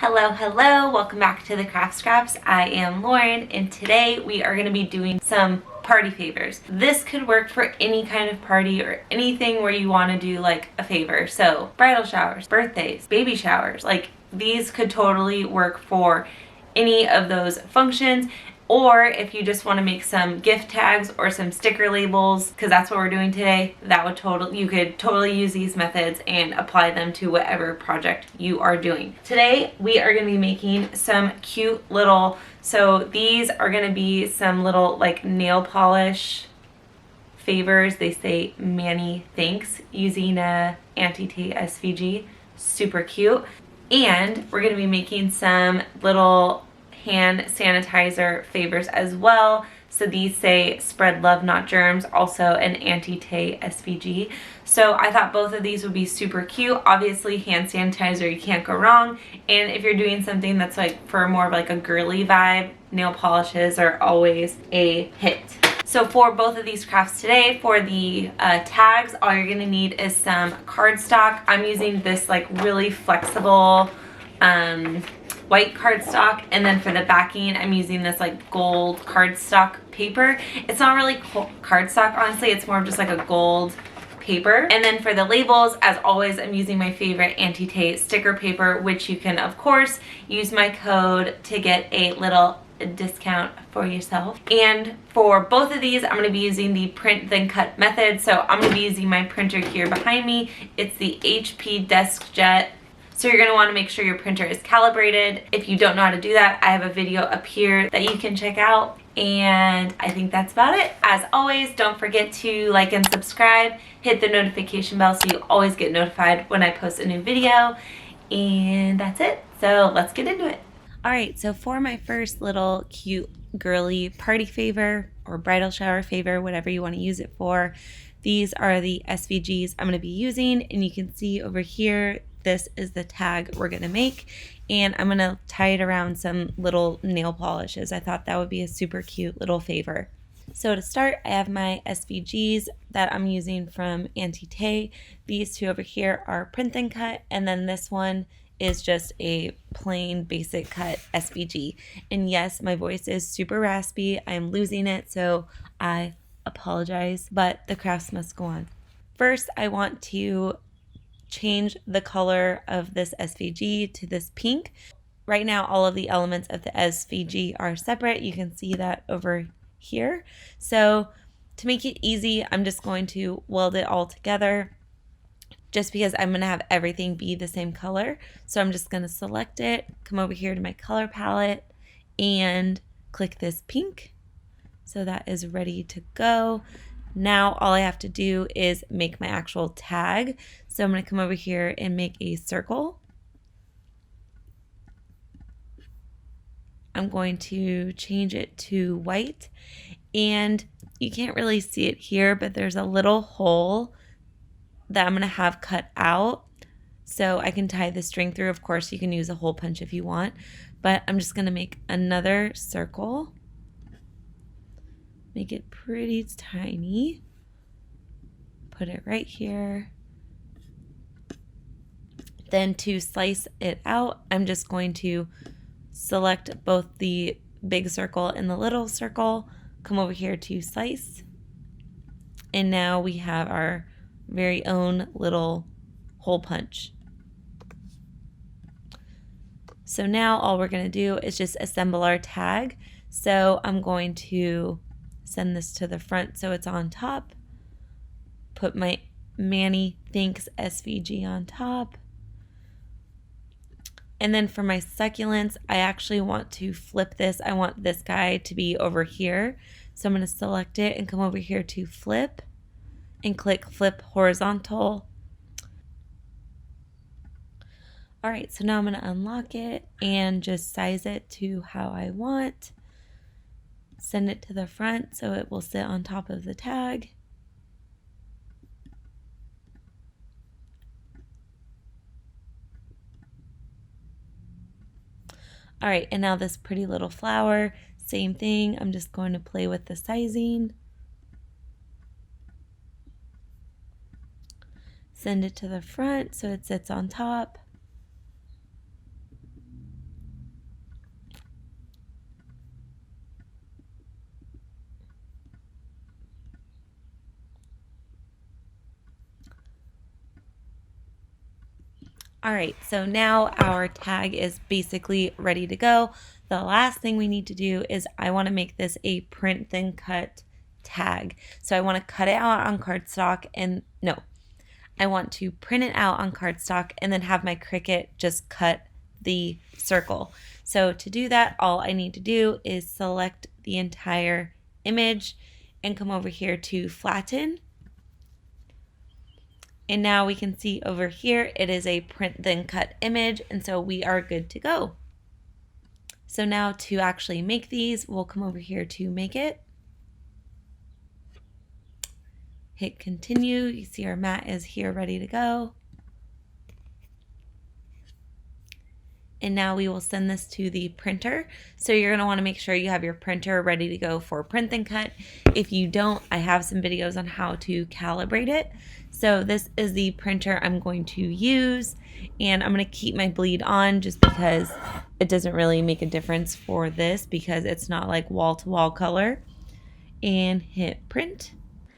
Hello, hello, welcome back to the Craft Scraps. I am Lauren, and today we are going to be doing some party favors. This could work for any kind of party or anything where you want to do like a favor. So bridal showers, birthdays, baby showers, like these could totally work for any of those functions. Or if you just want to make some gift tags or some sticker labels, because that's what we're doing today, you could totally use these methods and apply them to whatever project you are doing. Today we are going to be making some cute little, so these are going to be some little like nail polish favors. They say Manny thanks, using a anti-tape SVG. Super cute. And we're going to be making some little hand sanitizer favors as well. So these say spread love not germs, also an anti-tay SVG. So I thought both of these would be super cute. Obviously hand sanitizer, you can't go wrong. And if you're doing something that's like for more of like a girly vibe, nail polishes are always a hit. So for both of these crafts today, for the tags, all you're gonna need is some cardstock. I'm using this like really flexible white cardstock, and then for the backing I'm using this like gold cardstock paper. It's not really cardstock, honestly, it's more of just like a gold paper. And then for the labels, as always, I'm using my favorite anti-tape sticker paper, which you can of course use my code to get a little discount for yourself. And for both of these I'm going to be using the print then cut method. So I'm going to be using my printer here behind me. It's the HP DeskJet. So you're going to want to make sure your printer is calibrated. If you don't know how to do that, I have a video up here that you can check out. And I think that's about it. As always, don't forget to like and subscribe. Hit the notification bell so you always get notified when I post a new video. And that's it. So let's get into it. Alright, so for my first little cute girly party favor or bridal shower favor, whatever you want to use it for, these are the SVGs I'm going to be using. And you can see over here, this is the tag we're going to make, and I'm going to tie it around some little nail polishes. I thought that would be a super cute little favor. So to start, I have my SVGs that I'm using from Anti-Tay. These two over here are print and cut, and then this one is just a plain basic cut SVG. And yes, my voice is super raspy. I'm losing it, so I apologize, but the crafts must go on. First, I want to change the color of this SVG to this pink. Right now, all of the elements of the SVG are separate. You can see that over here. So to make it easy, I'm just going to weld it all together just because I'm going to have everything be the same color. So I'm just going to select it, come over here to my color palette, and click this pink. So that is ready to go. Now all I have to do is make my actual tag. So I'm going to come over here and make a circle. I'm going to change it to white, and you can't really see it here, but there's a little hole that I'm going to have cut out so I can tie the string through. Of course, you can use a hole punch if you want, but I'm just going to make another circle. Make it pretty tiny. Put it right here. Then to slice it out, I'm just going to select both the big circle and the little circle, come over here to slice, and now we have our very own little hole punch. So now all we're going to do is just assemble our tag. So I'm going to send this to the front so it's on top. Put my Manny Thanks SVG on top. And then for my succulents, I actually want to flip this. I want this guy to be over here. So I'm going to select it and come over here to flip and click flip horizontal. All right, so now I'm going to unlock it and just size it to how I want. Send it to the front so it will sit on top of the tag. All right, and now this pretty little flower, same thing. I'm just going to play with the sizing. Send it to the front so it sits on top. All right, so now our tag is basically ready to go. The last thing we need to do is I want to make this a print then cut tag. So I want to cut it out on cardstock and no, I want to print it out on cardstock and then have my Cricut just cut the circle. So to do that, all I need to do is select the entire image and come over here to flatten. And now we can see over here, it is a print then cut image. And so we are good to go. So now to actually make these, we'll come over here to make it. Hit continue. You see our mat is here ready to go. And now we will send this to the printer. So you're going to want to make sure you have your printer ready to go for print and cut. If you don't, I have some videos on how to calibrate it. So this is the printer I'm going to use, and I'm going to keep my bleed on just because it doesn't really make a difference for this because it's not like wall-to-wall color. And hit print.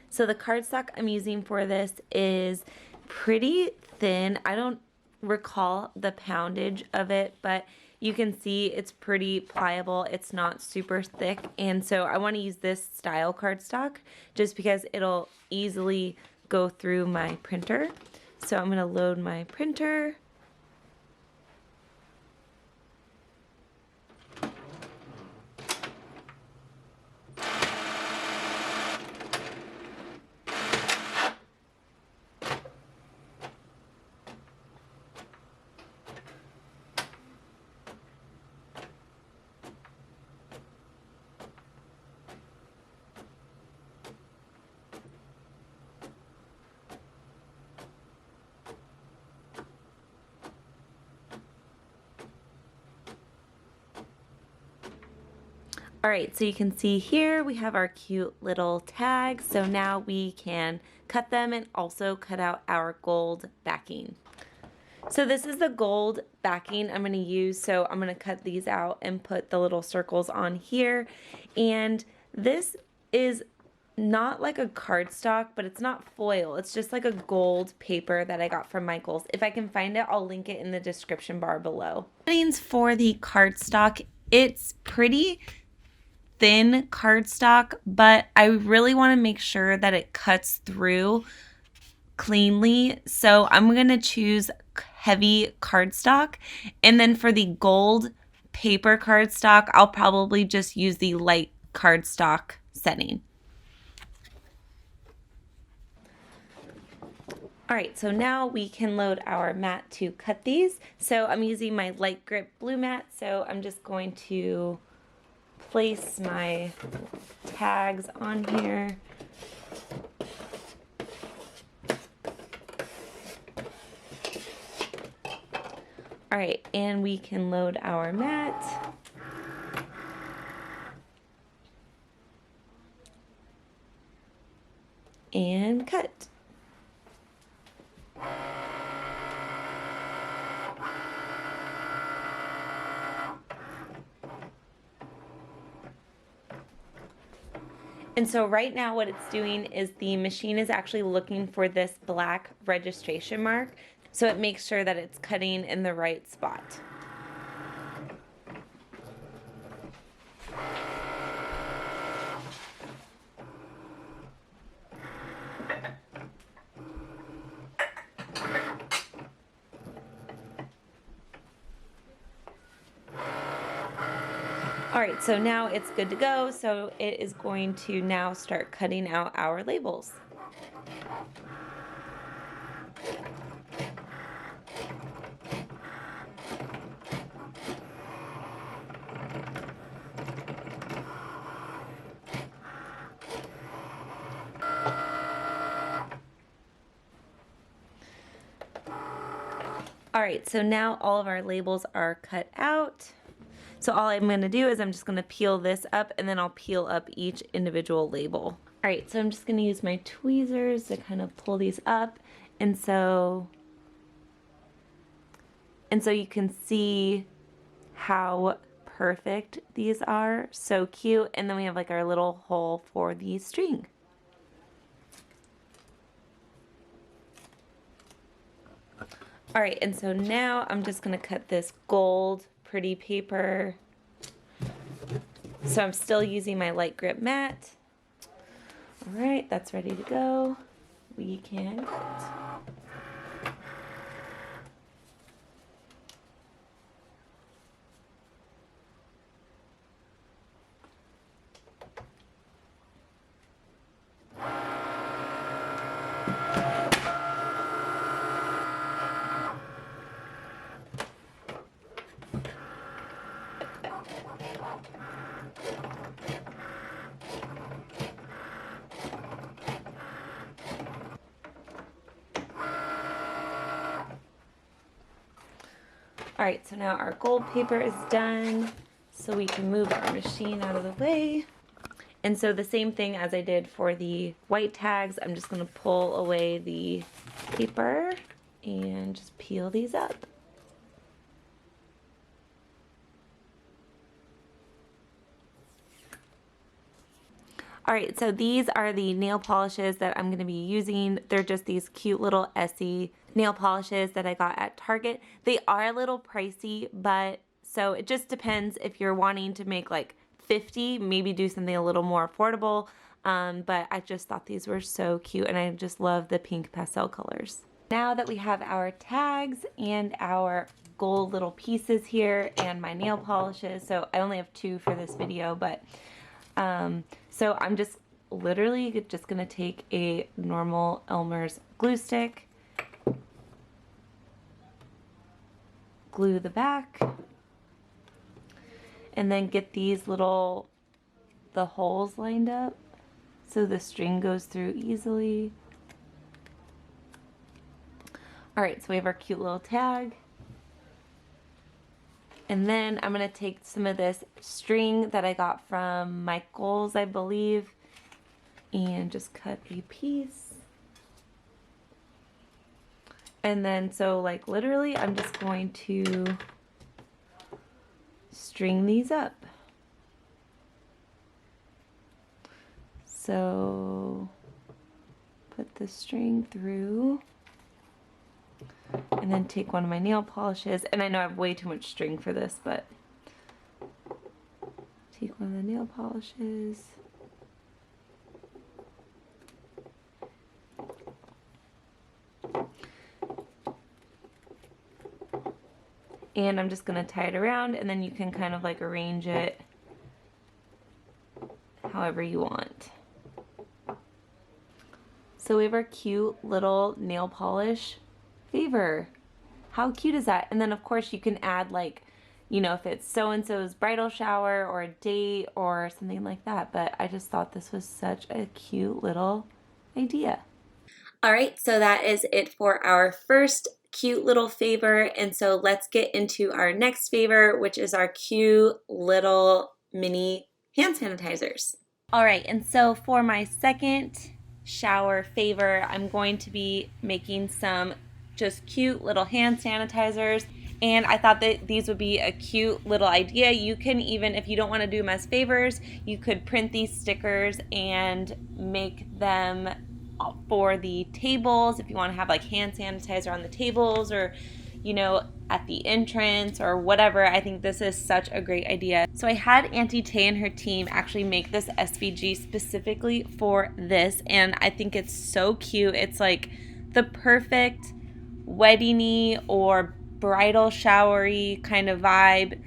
So the cardstock I'm using for this is pretty thin. I don't recall the poundage of it, but you can see it's pretty pliable. It's not super thick, and so I want to use this style cardstock just because it'll easily go through my printer. So I'm going to load my printer. All right, so you can see here we have our cute little tags. So now we can cut them and also cut out our gold backing. So this is the gold backing I'm going to use. So I'm going to cut these out and put the little circles on here. And this is not like a cardstock, but it's not foil. It's just like a gold paper that I got from Michael's. If I can find it, I'll link it in the description bar below. Settings for the cardstock, it's pretty thin cardstock, but I really want to make sure that it cuts through cleanly. So I'm going to choose heavy cardstock. And then for the gold paper cardstock, I'll probably just use the light cardstock setting. All right, so now we can load our mat to cut these. So I'm using my light grip blue mat. So I'm just going to place my tags on here. All right, and we can load our mat. And cut. And so right now what it's doing is the machine is actually looking for this black registration mark, so it makes sure that it's cutting in the right spot. All right, so now it's good to go. So it is going to now start cutting out our labels. All right, so now all of our labels are cut out. So all I'm going to do is I'm just going to peel this up, and then I'll peel up each individual label. All right, so I'm just going to use my tweezers to kind of pull these up. And so you can see how perfect these are. So cute. And then we have like our little hole for the string. All right, and so now I'm just gonna cut this gold pretty paper. So I'm still using my light grip mat. All right, that's ready to go. We can cut. All right, so now our gold paper is done, so we can move our machine out of the way. And so the same thing as I did for the white tags, I'm just gonna pull away the paper and just peel these up. All right, so these are the nail polishes that I'm gonna be using. They're just these cute little Essie nail polishes that I got at Target. They are a little pricey, but so it just depends if you're wanting to make like 50, maybe do something a little more affordable. But I just thought these were so cute and I just love the pink pastel colors. Now that we have our tags and our gold little pieces here and my nail polishes, so I only have 2 for this video, but so I'm just literally just gonna take a normal Elmer's glue stick, glue the back, and then get these the holes lined up so the string goes through easily. All right, so we have our cute little tag. And then I'm gonna take some of this string that I got from Michael's, I believe, and just cut a piece. And then, so like literally, I'm just going to string these up. So put the string through. And then take one of my nail polishes, and I know I have way too much string for this, but take one of the nail polishes. And I'm just gonna tie it around, and then you can kind of like arrange it however you want. So we have our cute little nail polish favor. How cute is that? And then of course you can add like, you know, if it's so-and-so's bridal shower or a date or something like that. But I just thought this was such a cute little idea. All right, so that is it for our first cute little favor. And so let's get into our next favor, which is our cute little mini hand sanitizers. All right, and so for my second shower favor, I'm going to be making some just cute little hand sanitizers, and I thought that these would be a cute little idea. You can even, if you don't want to do them as favors, you could print these stickers and make them for the tables if you want to have like hand sanitizer on the tables, or you know, at the entrance or whatever. I think this is such a great idea. So I had Auntie Tay and her team actually make this SVG specifically for this, and I think it's so cute. It's like the perfect wedding-y or bridal showery kind of vibe,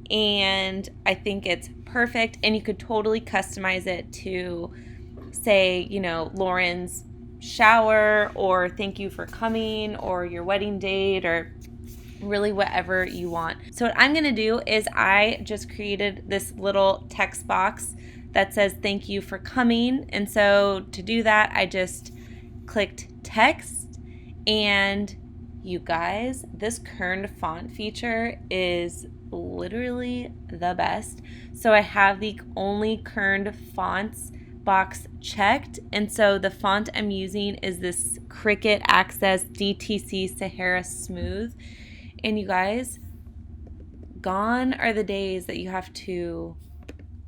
and I think it's perfect, and you could totally customize it to say, you know, Lauren's shower, or thank you for coming, or your wedding date, or really whatever you want. So what I'm gonna do is I just created this little text box that says thank you for coming, and so to do that I just clicked text, and you guys, this kerned font feature is literally the best. So I have the only kerned fonts box checked, and so the font I'm using is this Cricut Access DTC Sahara Smooth. And you guys, gone are the days that you have to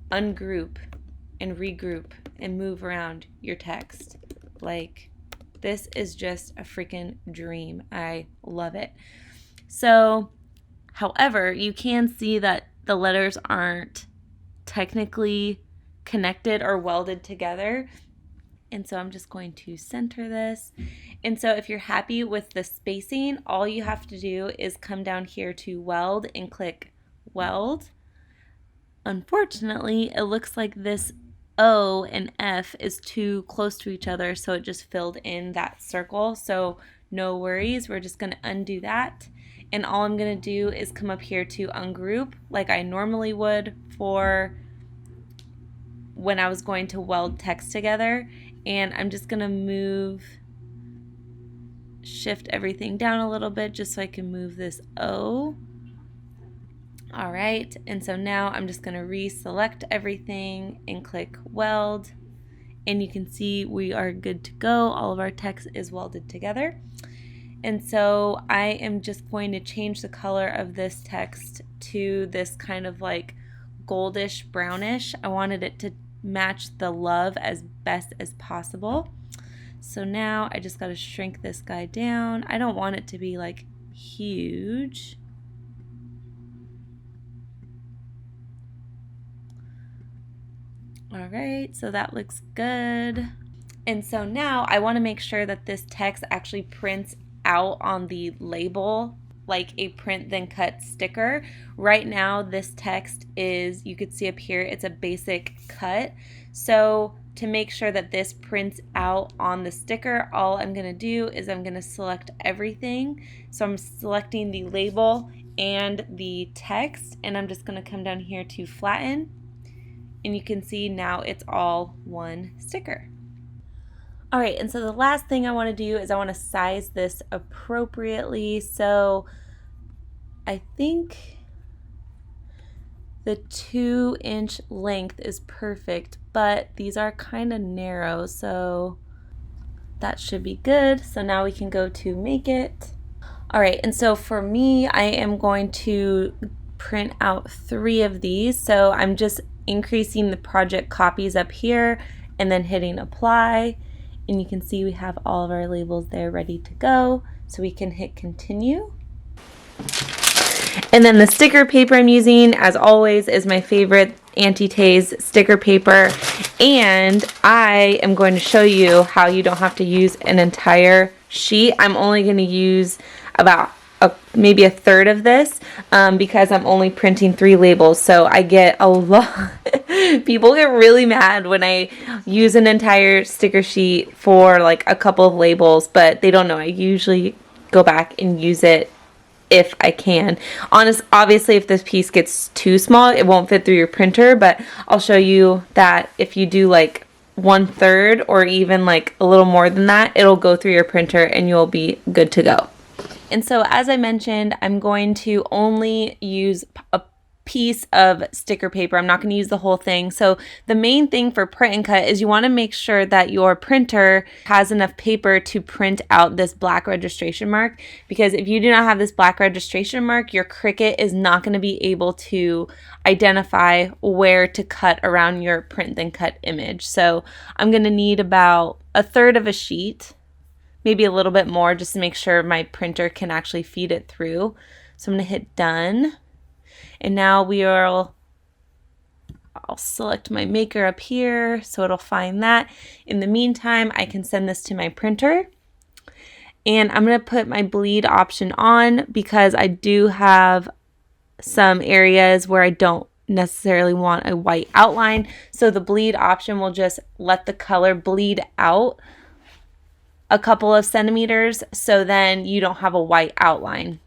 ungroup and regroup and move around your text. Like, This is just a freaking dream. I love it. So, however, you can see that the letters aren't technically connected or welded together. And so I'm just going to center this. And so if you're happy with the spacing, all you have to do is come down here to weld and click weld. Unfortunately, it looks like this O and F is too close to each other, so it just filled in that circle. So no worries, we're just going to undo that. And all I'm going to do is come up here to ungroup like I normally would for when I was going to weld text together. And I'm just going to shift everything down a little bit just so I can move this O. All right, and so now I'm just going to reselect everything and click weld. And you can see we are good to go. All of our text is welded together. And so I am just going to change the color of this text to this kind of like goldish brownish. I wanted it to match the love as best as possible. So now I just got to shrink this guy down. I don't want it to be like huge. All right, so that looks good. And so now I want to make sure that this text actually prints out on the label like a print then cut sticker. Right now this text is, you could see up here, it's a basic cut. So to make sure that this prints out on the sticker, all I'm going to do is I'm going to select everything. So I'm selecting the label and the text, and I'm just going to come down here to flatten. And you can see now it's all one sticker. All right, and so the last thing I want to do is I want to size this appropriately. So I think the 2-inch length is perfect, but these are kind of narrow, so that should be good. So now we can go to make it. All right, and so for me, I am going to print out 3 of these. So I'm just increasing the project copies up here and then hitting apply. And you can see we have all of our labels there ready to go. So we can hit continue. And then the sticker paper I'm using, as always, is my favorite Anti-Taze sticker paper. And I am going to show you how you don't have to use an entire sheet. I'm only going to use about maybe a third of this because I'm only printing 3 labels. So I get a lot. People get really mad when I use an entire sticker sheet for like a couple of labels, but they don't know. I usually go back and use it if I can. Obviously, if this piece gets too small, it won't fit through your printer, but I'll show you that if you do like 1/3 or even like a little more than that, it'll go through your printer and you'll be good to go. And so as I mentioned, I'm going to only use a piece of sticker paper. I'm not going to use the whole thing. So the main thing for print and cut is you want to make sure that your printer has enough paper to print out this black registration mark, because if you do not have this black registration mark, your Cricut is not going to be able to identify where to cut around your print then cut image. So I'm going to need about 1/3 of a sheet, maybe a little bit more, just to make sure my printer can actually feed it through. So I'm going to hit done. And now I'll select my maker up here so it'll find that. In the meantime, I can send this to my printer. And I'm going to put my bleed option on because I do have some areas where I don't necessarily want a white outline. So the bleed option will just let the color bleed out a couple of centimeters, so then you don't have a white outline.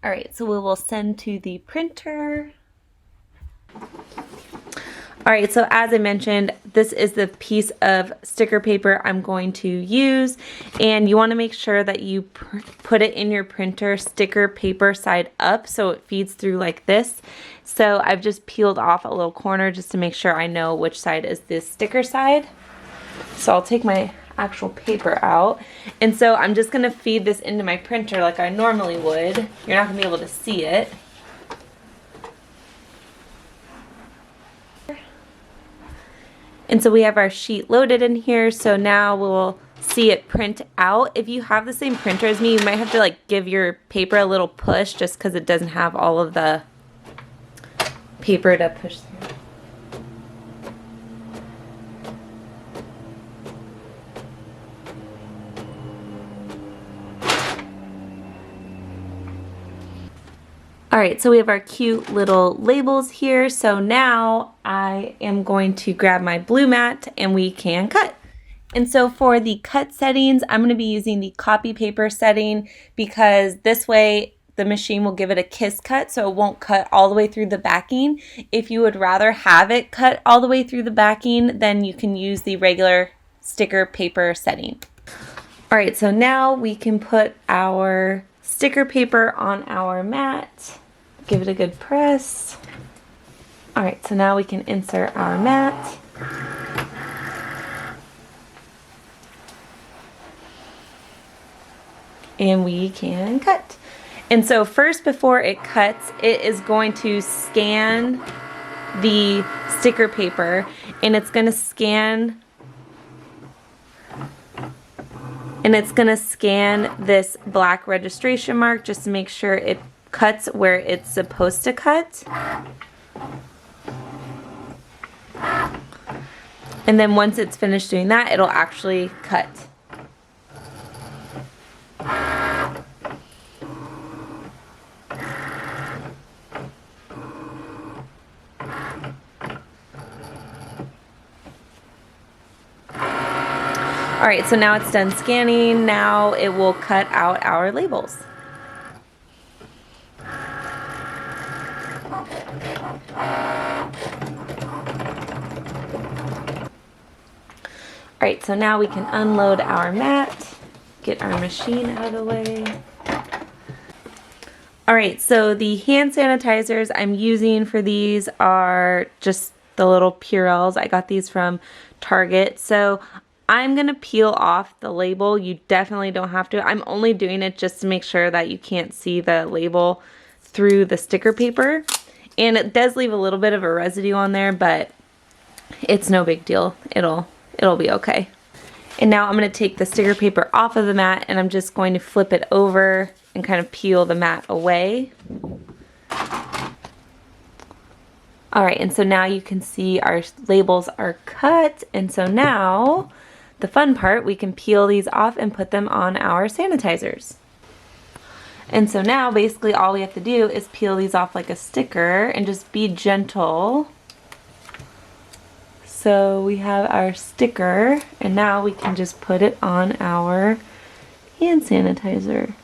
All right, so we will send to the printer. All right, so as I mentioned, this is the piece of sticker paper I'm going to use, and you want to make sure that you put it in your printer sticker paper side up so it feeds through like this. So I've just peeled off a little corner just to make sure I know which side is the sticker side. So I'll take my actual paper out, and so I'm just going to feed this into my printer like I normally would. You're not going to be able to see it. And so we have our sheet loaded in here, so now we'll see it print out. If you have the same printer as me, you might have to like give your paper a little push just because it doesn't have all of the paper to push through. Alright, so we have our cute little labels here. So now I am going to grab my blue mat and we can cut. And so for the cut settings, I'm going to be using the copy paper setting because this way the machine will give it a kiss cut so it won't cut all the way through the backing. If you would rather have it cut all the way through the backing, then you can use the regular sticker paper setting. Alright, so now we can put our sticker paper on our mat. Give it a good press. Alright, so now we can insert our mat. And we can cut. And so first, before it cuts, it is going to scan the sticker paper, and it's going to scan this black registration mark just to make sure it cuts where it's supposed to cut. And then once it's finished doing that, it'll actually cut. Alright, so now it's done scanning. Now it will cut out our labels. Alright, so now we can unload our mat, get our machine out of the way. Alright, so the hand sanitizers I'm using for these are just the little Purells. I got these from Target. So I'm going to peel off the label. You definitely don't have to. I'm only doing it just to make sure that you can't see the label through the sticker paper. And it does leave a little bit of a residue on there, but it's no big deal. It'll be okay. And now I'm going to take the sticker paper off of the mat and I'm just going to flip it over and kind of peel the mat away. Alright, and so now you can see our labels are cut, and so now the fun part, we can peel these off and put them on our sanitizers. And so now basically all we have to do is peel these off like a sticker and just be gentle. So we have our sticker, and now we can just put it on our hand sanitizer.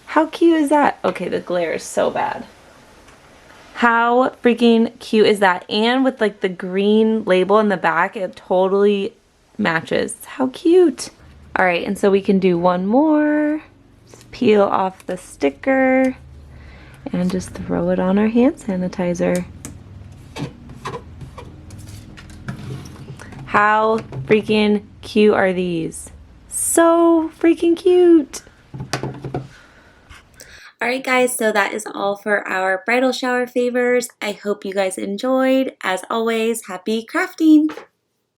How cute is that? Okay, the glare is so bad. How freaking cute is that? And with like the green label in the back, it totally matches. How cute. All right, and so we can do one more. Just peel off the sticker and just throw it on our hand sanitizer. How freaking cute are these? So freaking cute. Alright guys, so that is all for our bridal shower favors. I hope you guys enjoyed. As always, happy crafting!